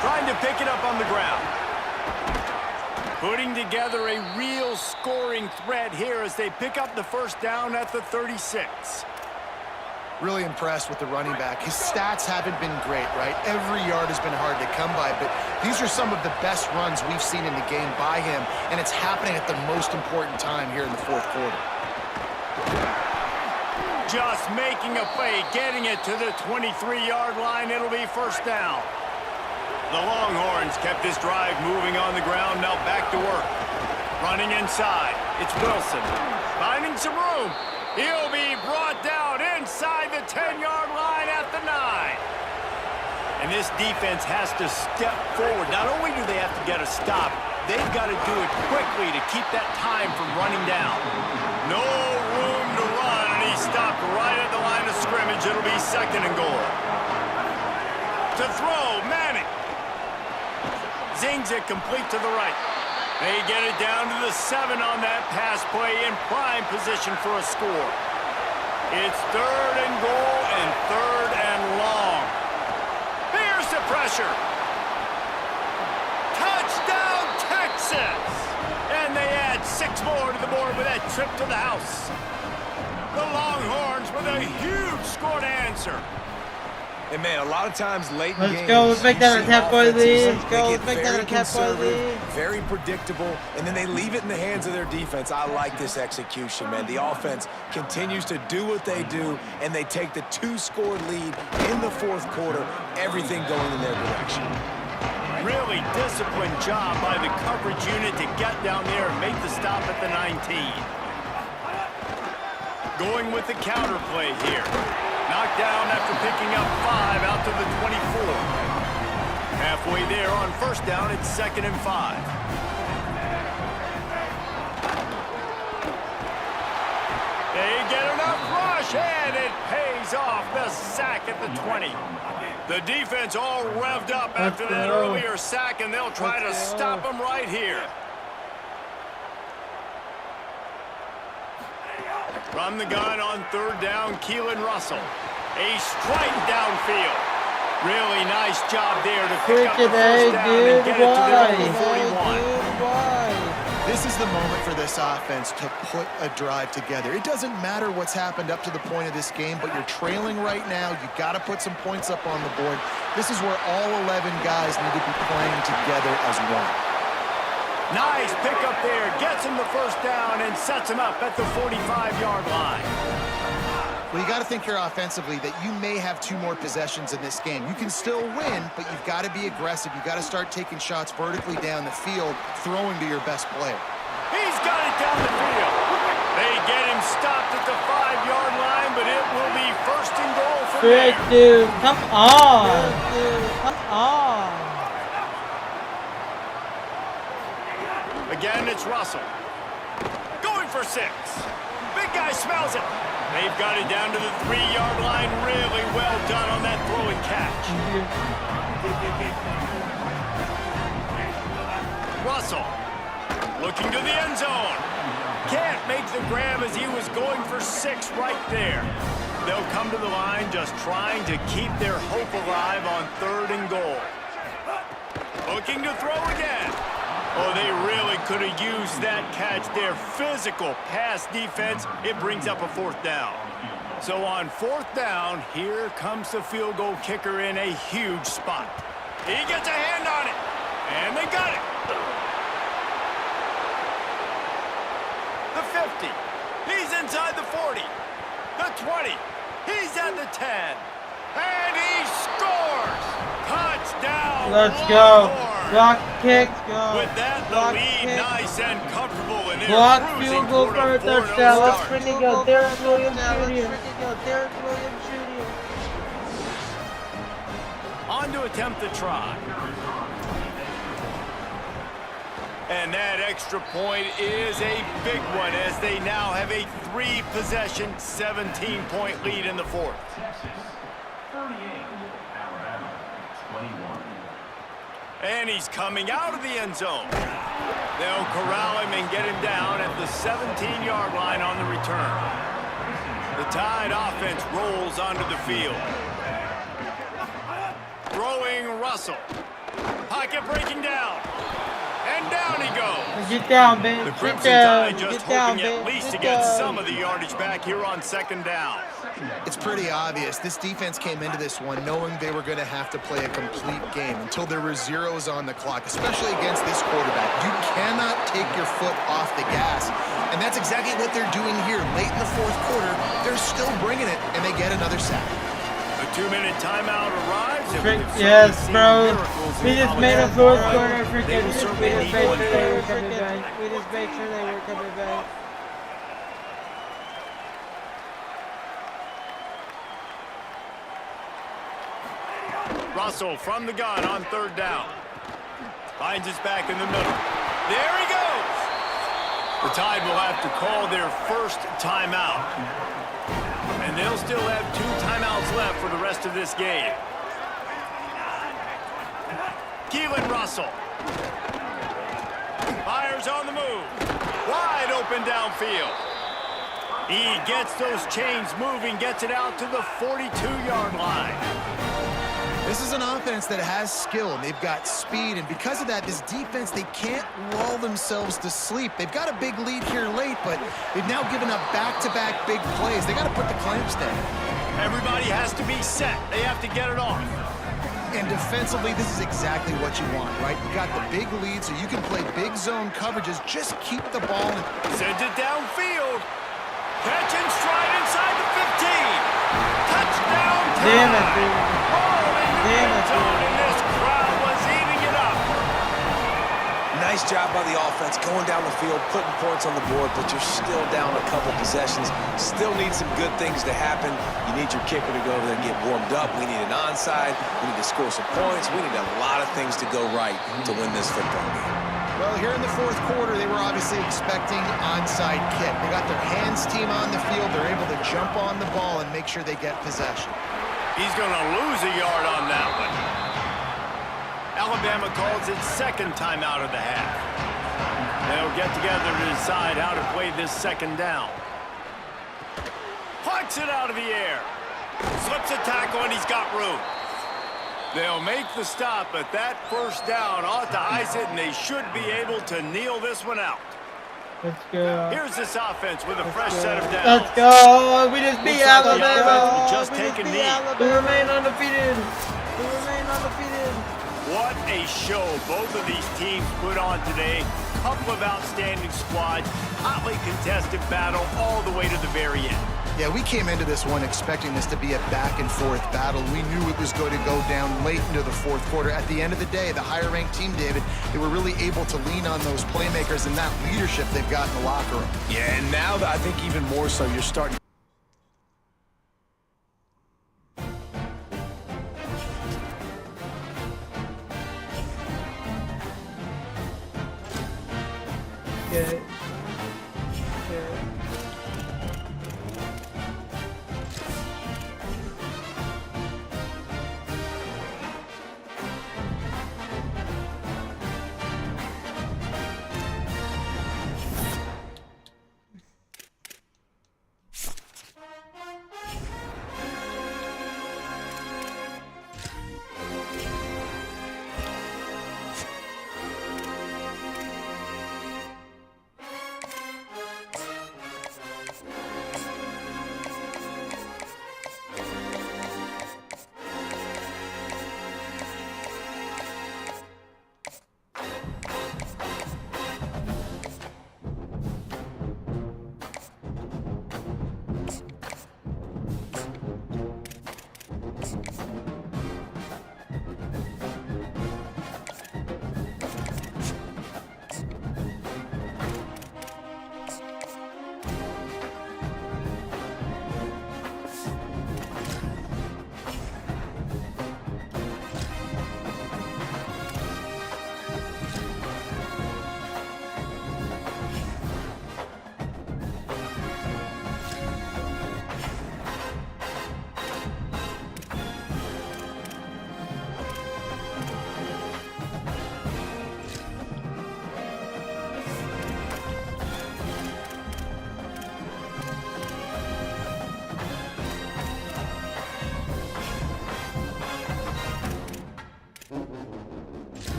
Trying to pick it up on the ground. Putting together a real scoring threat here as they pick up the first down at the 36. Really impressed with the running back. His stats haven't been great, right? Every yard has been hard to come by, but these are some of the best runs we've seen in the game by him, and it's happening at the most important time here in the fourth quarter. Just making a play, getting it to the 23-yard line. It'll be first down. The Longhorns kept this drive moving on the ground. Now back to work. Running inside. It's Wilson. Finding some room. He'll be brought down inside the 10-yard line at the 9. And this defense has to step forward. Not only do they have to get a stop, they've got to do it quickly to keep that time from running down. No room to run, and he stopped right at the line of scrimmage. It'll be 2nd and goal. To throw, Manning. Zings it complete to the right. They get it down to the 7 on that pass play in prime position for a score. It's 3rd and goal and 3rd and long. Here's the pressure. Touchdown, Texas! And they add 6 more to the board with that trip to the house. The Longhorns with a huge score to answer. And man, a lot of times late in Let's games, go. Let's make that you a see 10-point offenses, lead. they Let's go. get Let's make that very a 10-point conservative, lead. very predictable, and then they leave it in the hands of their defense. I like this execution, man. The offense continues to do what they do, and they take the 2-score lead in the 4th quarter, everything going in their direction. Really disciplined job by the coverage unit to get down there and make the stop at the 19. Going with the counter play here. Knocked down after picking up 5 out to the 24. Halfway there on 1st down, it's 2nd and 5. They get enough rush, and it pays off. The sack at the 20. The defense all revved up after that earlier sack, and they'll try to stop them right here. From the gun on 3rd down, Keelan Russell. A strike downfield. Really nice job there to pick up the 1st down and get it to their own 41. This is the moment for this offense to put a drive together. It doesn't matter what's happened up to the point of this game, but you're trailing right now. You got to put some points up on the board. This is where all 11 guys need to be playing together as one. Nice pickup there. Gets him the 1st down and sets him up at the 45-yard line. Well, you got to think here offensively that you may have 2 more possessions in this game. You can still win, but you've got to be aggressive. You've got to start taking shots vertically down the field, throwing to your best player. He's got it down the field. They get him stopped at the 5-yard line, but it will be 1st and goal for Big them. dude, come on. Come on. Again, it's Russell. Going for 6. Big guy smells it. They've got it down to the 3-yard line. Really well done on that throw and catch. Russell looking to the end zone. Can't make the grab as he was going for 6 right there. They'll come to the line just trying to keep their hope alive on 3rd and goal. Looking to throw again. Oh, they really could have used that catch there. Physical pass defense. It brings up a 4th down. So on 4th down, here comes the field goal kicker in a huge spot. He gets a hand on it, and they got it. The 50. He's inside the 40. The 20. He's at the 10. And he scores! Touchdown! Let's go. Longhorns. Block kick. Go. With that, the Block lead kick. nice and comfortable, and they're Block cruising field goal toward for a a 4-0 touchdown. Let's start. freaking go. Derek Williams Jr. Derek Williams Jr. On to attempt the try. And that extra point is a big one as they now have a 3-possession, 17-point lead in the 4th. And he's coming out of the end zone. They'll corral him and get him down at the 17-yard line on the return. The Tide offense rolls onto the field. Throwing Russell. Pocket breaking down. And down he goes. Get down, man. The Get Crimson down. Tide just Get down, hoping man. at least to Get get down. some of the yardage back here on 2nd down. It's pretty obvious. This defense came into this one knowing they were going to have to play a complete game until there were zeros on the clock, especially against this quarterback. You cannot take your foot off the gas, and that's exactly what they're doing here. Late in the 4th quarter, they're still bringing it, and they get another sack. A 2-minute timeout arrives. and Trick, we've certainly yes, seen bro. miracles We in just college made a football. 4th quarter They freaking. will We just certainly made need sure one they there. were coming back. We just made sure they were coming back. Russell from the gun on 3rd down. Finds his back in the middle. There he goes. The Tide will have to call their first timeout. And they'll still have 2 timeouts left for the rest of this game. Keelan Russell Fires on the move. Wide open downfield. He gets those chains moving, gets it out to the 42-yard line. This is an offense that has skill, and they've got speed, and because of that, this defense, they can't lull themselves to sleep. They've got a big lead here late, but they've now given up back-to-back big plays. They got to put the clamps down. Everybody has to be set. They have to get it off. And defensively, this is exactly what you want, right? You got the big lead, so you can play big zone coverages. Just keep the ball in. Sends it downfield. Catch and stride inside the 15. Touchdown time. Damn it, dude. Damn it, and this crowd was eating it up. Nice job by the offense going down the field, putting points on the board, but you're still down a couple possessions. Still need some good things to happen. You need your kicker to go over there and get warmed up. We need an onside. We need to score some points. We need a lot of things to go right to win this football game. Well, here in the fourth quarter, they were obviously expecting onside kick. They got their hands team on the field. They're able to jump on the ball and make sure they get possession. He's going to lose a yard on that one. Alabama calls its second timeout of the half. They'll get together to decide how to play this second down. Punts it out of the air. Slips a tackle, and he's got room. They'll make the stop, but that first down ought to ice it, and they should be able to kneel this one out. Let's go. Here's this offense with a fresh set of downs. Let's go. We just beat Looks like the Alabama. offense will just We take a beat knee. Alabama. We remain undefeated. We remain undefeated. What a show both of these teams put on today. Couple of outstanding squads, hotly contested battle all the way to the very end. Yeah, we came into this one expecting this to be a back-and-forth battle. We knew it was going to go down late into the fourth quarter. At the end of the day, the higher-ranked team, David, they were really able to lean on those playmakers and that leadership they've got in the locker room. Yeah, and now I think even more so, you're starting. Good.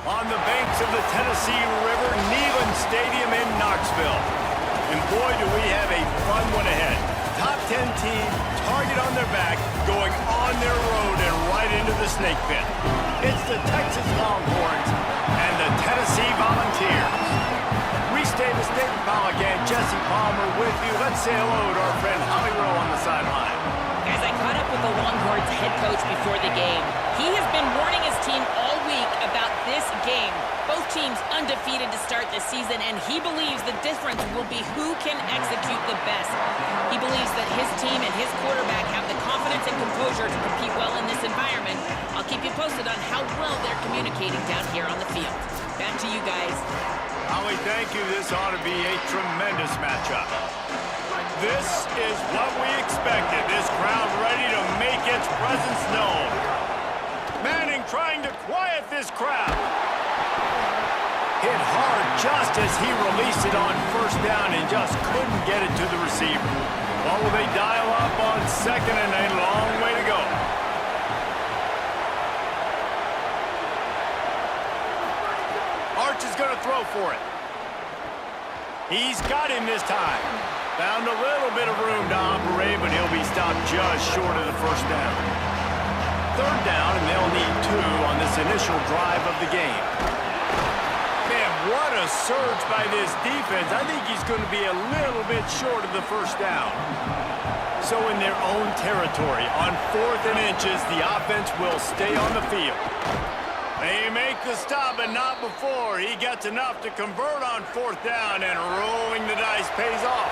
On the banks of the Tennessee River, Neyland Stadium in Knoxville. And boy, do we have a fun one ahead. Top 10 team, target on their back, going on their road and right into the snake pit. It's the Texas Longhorns and the Tennessee Volunteers. Reese Davis, David Pollack, and Jesse Palmer with you. Let's say hello to our friend Holly Rowe on the sideline. Guys, I caught up with the Longhorns head coach before the game. He has been warning his team all week about this game. Both teams undefeated to start the season, and he believes the difference will be who can execute the best. He believes that his team and his quarterback have the confidence and composure to compete well in this environment. I'll keep you posted on how well they're communicating down here on the field. Back to you guys. Howie, thank you. This ought to be a tremendous matchup. This is what we expected. This crowd ready to make its presence known. Manning trying to quiet this crowd. Hit hard just as he released it on first down and just couldn't get it to the receiver. Well, will they dial up on second and a long way to go? Arch is going to throw for it. He's got him this time. Found a little bit of room to operate, but he'll be stopped just short of the first down. Third down, and they'll need 2 on this initial drive of the game. Man, what a surge by this defense. I think he's going to be a little bit short of the first down. So in their own territory, on 4th and inches, the offense will stay on the field. They make the stop, but not before. He gets enough to convert on 4th down, and rolling the dice pays off.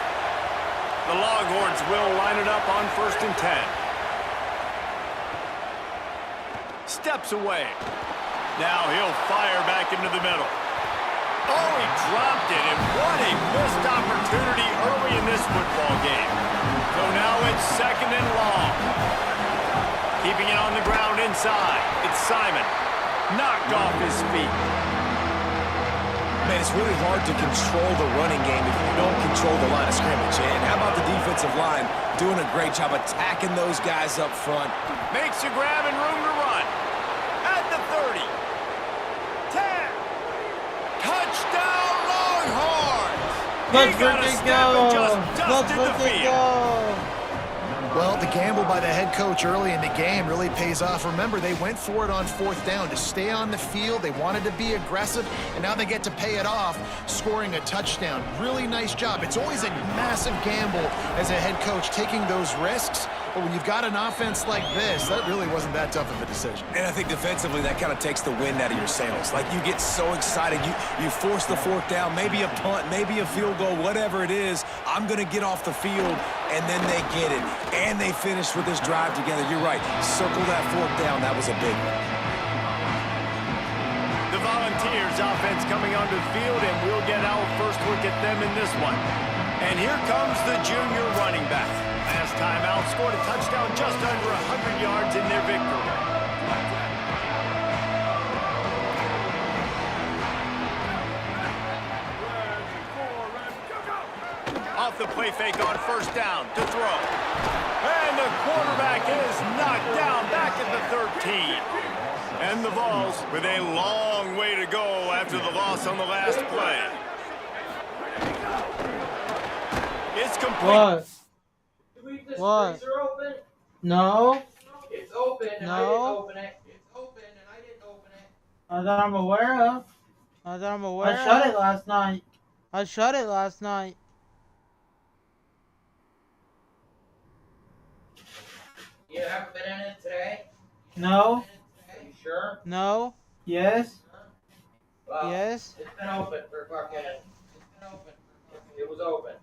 The Longhorns will line it up on 1st and 10. Steps away. Now he'll fire back into the middle. Oh, he dropped it, and what a missed opportunity early in this football game. So now it's 2nd and long. Keeping it on the ground inside. It's Simon. Knocked off his feet. Man, it's really hard to control the running game if you don't control the line of scrimmage. And how about the defensive line doing a great job attacking those guys up front? Makes a grab and room to run. At the 30. 10. Touchdown, Longhorns! Let's freaking go! Let's freaking go! Well, the gamble by the head coach early in the game really pays off. Remember, they went for it on 4th down to stay on the field. They wanted to be aggressive, and now they get to pay it off, scoring a touchdown. Really nice job. It's always a massive gamble as a head coach taking those risks, but when you've got an offense like this, that really wasn't that tough of a decision. And I think defensively, that kind of takes the wind out of your sails. Like, you get so excited. You force the 4th down, maybe a punt, maybe a field goal, whatever it is. I'm going to get off the field, and then they get it. And they finished with this drive together. You're right. Circle that 4th down. That was a big one. The Volunteers offense coming onto the field, and we'll get our first look at them in this one. And here comes the junior running back. Last time out, scored a touchdown just under 100 yards in their victory. Off the play fake on 1st down to throw. And the quarterback is knocked down back at the 13. And the Vols with a long way to go after the loss on the last play. It's complete. What? No. It's open and I didn't open it. It's open and I didn't open it. That I'm aware of. I shut it last night. You haven't been in it today? No. Are you sure? No. Yes. Well, Yes. It's been open for fucking. It was open.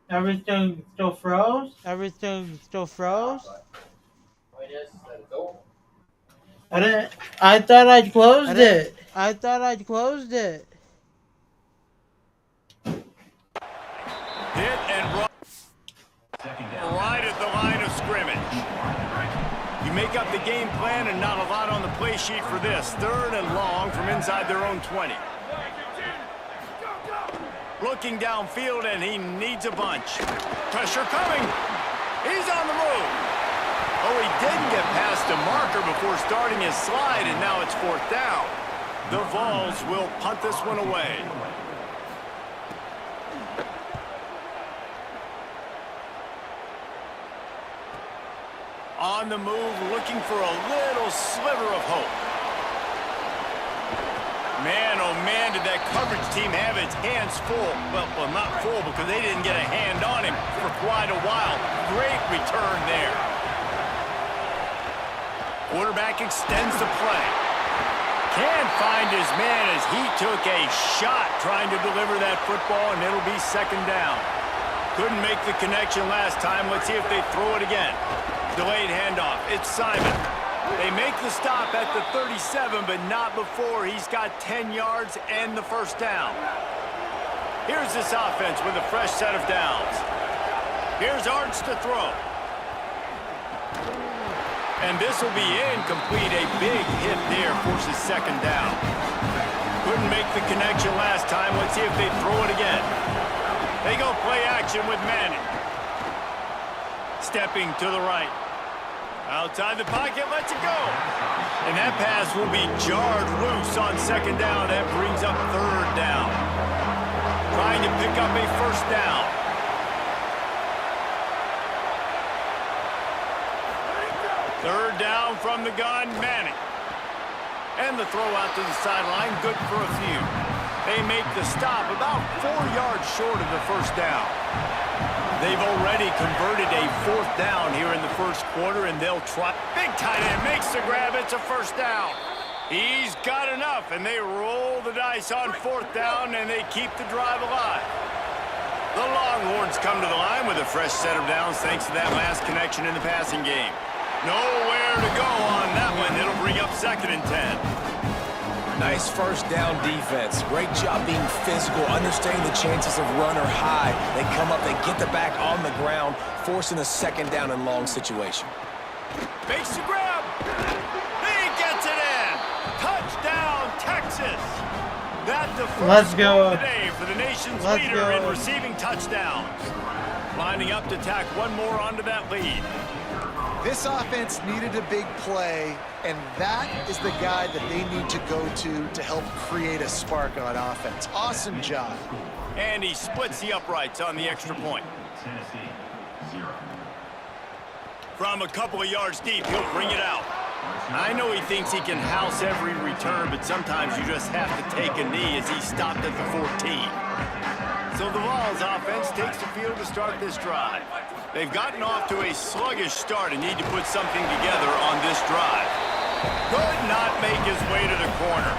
Everything still froze? Point is that it's open. I thought I'd closed it. Hit and run. Right at the line of scrimmage. You make up the game plan and not a lot on the play sheet for this. 3rd and long from inside their own 20. Looking downfield, and he needs a bunch. Pressure coming. He's on the move. Oh, he didn't get past a marker before starting his slide, and now it's 4th down. The Vols will punt this one away. On the move, looking for a little sliver of hope. Man, oh man, did that coverage team have its hands full. Well, not full because they didn't get a hand on him for quite a while. Great return there. Quarterback extends the play. Can't find his man as he took a shot trying to deliver that football, and it'll be second down. Couldn't make the connection last time. Let's see if they throw it again. Delayed handoff. It's Simon. They make the stop at the 37, but not before he's got 10 yards and the first down. Here's this offense with a fresh set of downs. Here's Arts to throw. And this will be incomplete. A big hit there forces second down. Couldn't make the connection last time. Let's see if they throw it again. They go play action with Manning. Stepping to the right. Outside the pocket, lets it go. And that pass will be jarred loose on second down. That brings up third down. Trying to pick up a first down. Third down from the gun, Manning. And the throw out to the sideline, good for a few. They make the stop about 4 yards short of the first down. They've already converted a fourth down here in the first quarter, and they'll try. Big tight end makes the grab. It's a first down. He's got enough, and they roll the dice on fourth down, and they keep the drive alive. The Longhorns come to the line with a fresh set of downs thanks to that last connection in the passing game. Nowhere to go on that one. It'll bring up second and 10. Nice first down defense. Great job being physical, understanding the chances of run or high. They come up, they get the back on the ground, forcing a second down and long situation. Makes the grab. He gets it in. Touchdown, Texas. That's the first score of the day for the nation's leader in receiving touchdowns. Lining up to tack one more onto that lead. This offense needed a big play, and that is the guy that they need to go to help create a spark on offense. Awesome job. And he splits the uprights on the extra point. From a couple of yards deep, he'll bring it out. I know he thinks he can house every return, but sometimes you just have to take a knee as he stopped at the 14. So the Vols offense takes the field to start this drive. They've gotten off to a sluggish start and need to put something together on this drive. Could not make his way to the corner.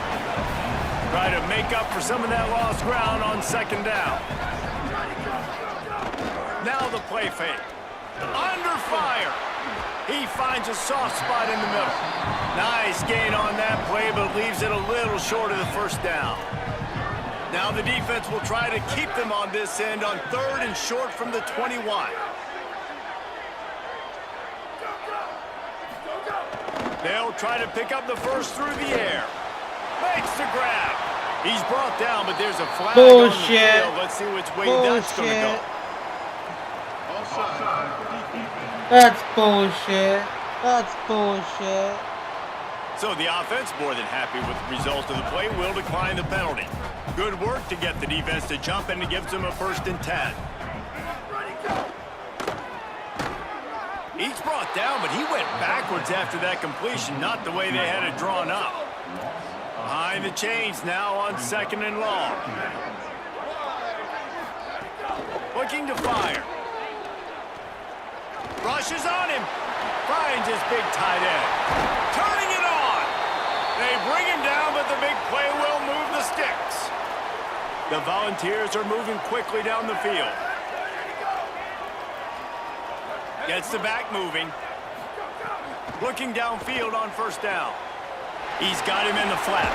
Try to make up for some of that lost ground on second down. Now the play fake. Under fire. He finds a soft spot in the middle. Nice gain on that play, but leaves it a little short of the first down. Now the defense will try to keep them on this end on third and short from the 21. They'll try to pick up the first through the air. Makes the grab. He's brought down, but there's a flag on the field. Let's see which way that's going to go. That's bullshit. That's bullshit. So the offense, more than happy with the result of the play, will decline the penalty. Good work to get the defense to jump, and it gives them a first and 10. He's brought down, but he went backwards after that completion, not the way they had it drawn up. Behind the chains now on second and long. Looking to fire. Rushes on him. Finds his big tight end. Turning it on. They bring him down, but the big play will move the sticks. The Volunteers are moving quickly down the field. Gets the back moving. Looking downfield on first down. He's got him in the flat.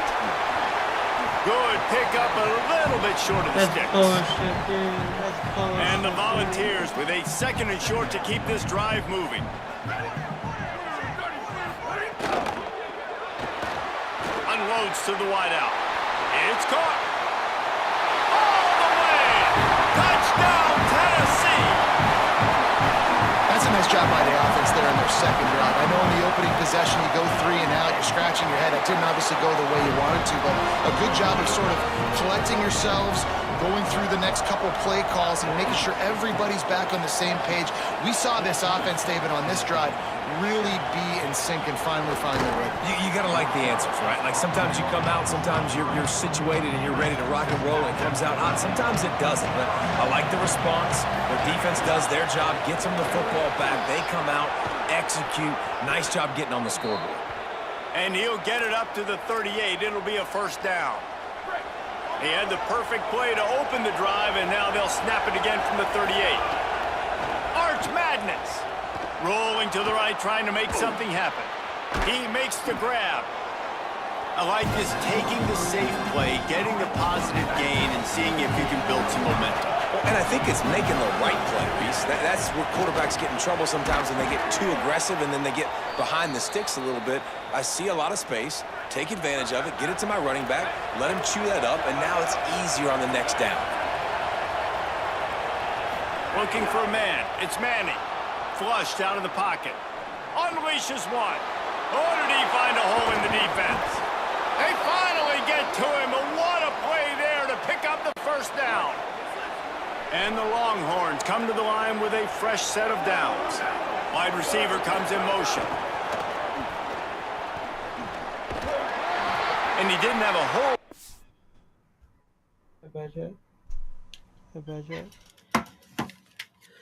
Good pickup, a little bit short of the sticks. That's bullshit, dude. That's bullshit. And the Volunteers with a second and short to keep this drive moving. Unloads to the wideout. It's caught. All the way. Touchdown, Tennessee. That's a nice job by the offense there in their second drive. I know in the opening possession you go 3 and out, you're scratching your head. It didn't obviously go the way you wanted to, but a good job of sort of collecting yourselves, going through the next couple play calls and making sure everybody's back on the same page. We saw this offense, David, on this drive really be in sync and finally find their way. You got to like the answers, right? Like sometimes you come out, sometimes you're situated and you're ready to rock and roll and it comes out hot. Sometimes it doesn't, but I like the response. The defense does their job, gets them the football back. They come out, execute. Nice job getting on the scoreboard. And he'll get it up to the 38. It'll be a first down. He had the perfect play to open the drive, and now they'll snap it again from the 38. Arch Madness. Rolling to the right, trying to make something happen. He makes the grab. I like this, taking the safe play, getting the positive gain, and seeing if you can build some momentum. And I think it's making the right play, Reese. That's where quarterbacks get in trouble sometimes when they get too aggressive and then they get behind the sticks a little bit. I see a lot of space, take advantage of it, get it to my running back, let him chew that up, and now it's easier on the next down. Looking for a man. It's Manning. Flushed out of the pocket. Unleashes one. Oh, did he find a hole in the defense? They finally get to him, and what a play there to pick up the first down. And the Longhorns come to the line with a fresh set of downs. Wide receiver comes in motion. And he didn't have a hole. Hey, Badger. Hey, Badger.